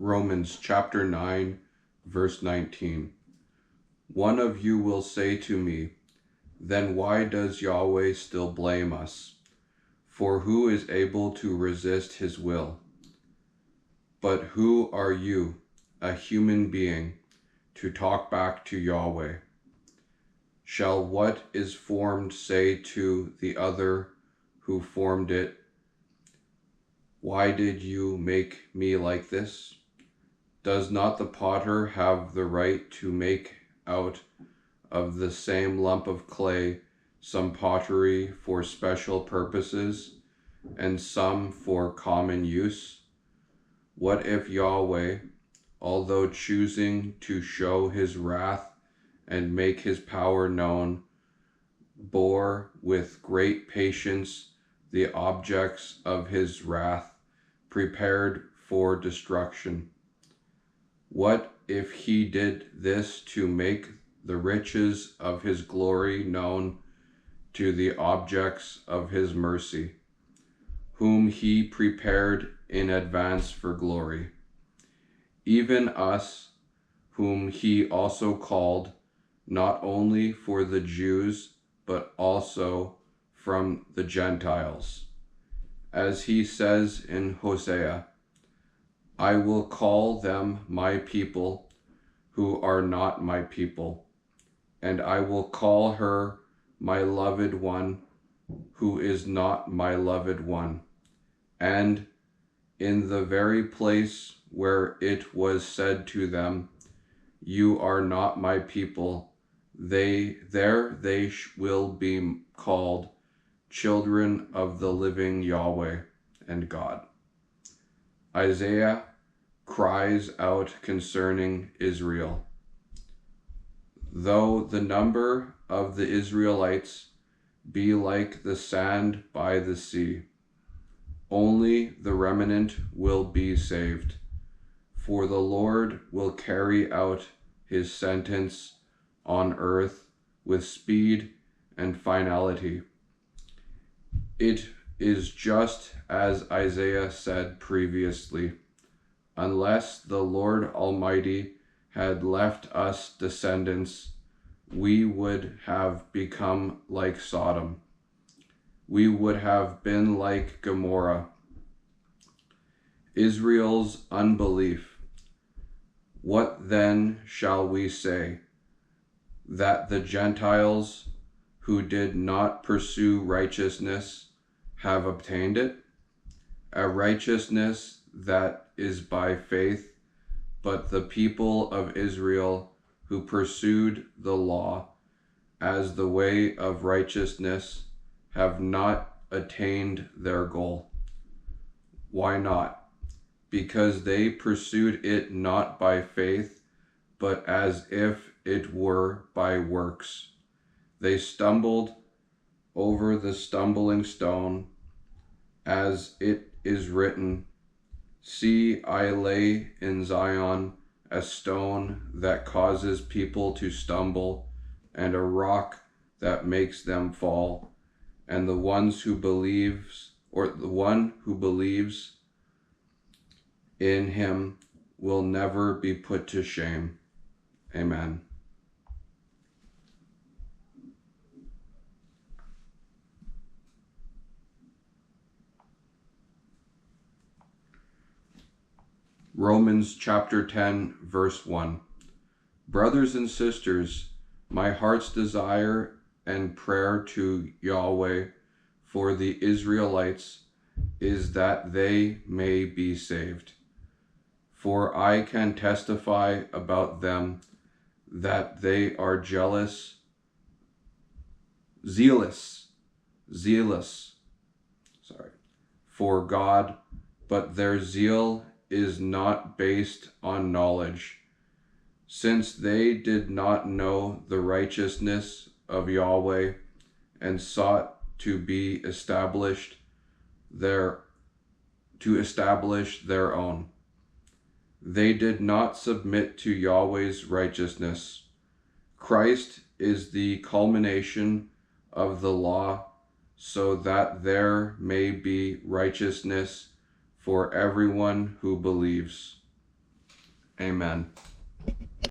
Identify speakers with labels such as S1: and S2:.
S1: Romans chapter 9, verse 19. One of you will say to me, then why does Yahweh still blame us? For who is able to resist his will? But who are you, a human being, to talk back to Yahweh? Shall what is formed say to the other who formed it, why did you make me like this? Does not the potter have the right to make out of the same lump of clay some pottery for special purposes and some for common use? What if Yahweh, although choosing to show his wrath and make his power known, bore with great patience the objects of his wrath, prepared for destruction? What if he did this to make the riches of his glory known to the objects of his mercy, whom he prepared in advance for glory? Even us, whom he also called, not only for the Jews, but also from the Gentiles. As he says in Hosea, I will call them my people who are not my people, and I will call her my loved one who is not my loved one. And in the very place where it was said to them, you are not my people, they will be called children of the living Yahweh and God. Isaiah cries out concerning Israel. Though the number of the Israelites be like the sand by the sea, only the remnant will be saved. For the Lord will carry out his sentence on earth with speed and finality. It is just as Isaiah said previously, unless the Lord Almighty had left us descendants, we would have become like Sodom. We would have been like Gomorrah. Israel's unbelief. What then shall we say? That the Gentiles who did not pursue righteousness have obtained it? A righteousness that is by faith, but the people of Israel who pursued the law as the way of righteousness have not attained their goal. Why not? Because they pursued it not by faith, but as if it were by works. They stumbled over the stumbling stone, as it is written, see, I lay in Zion a stone that causes people to stumble, and a rock that makes them fall, and the one who believes in him will never be put to shame. Amen. Romans chapter 10, verse 1. Brothers and sisters, my heart's desire and prayer to Yahweh for the Israelites is that they may be saved. For I can testify about them that they are zealous for God, but their zeal is not based on knowledge, since they did not know the righteousness of Yahweh and sought to establish their own. They did not submit to Yahweh's righteousness. Christ is the culmination of the law, so that there may be righteousness for everyone who believes. Amen.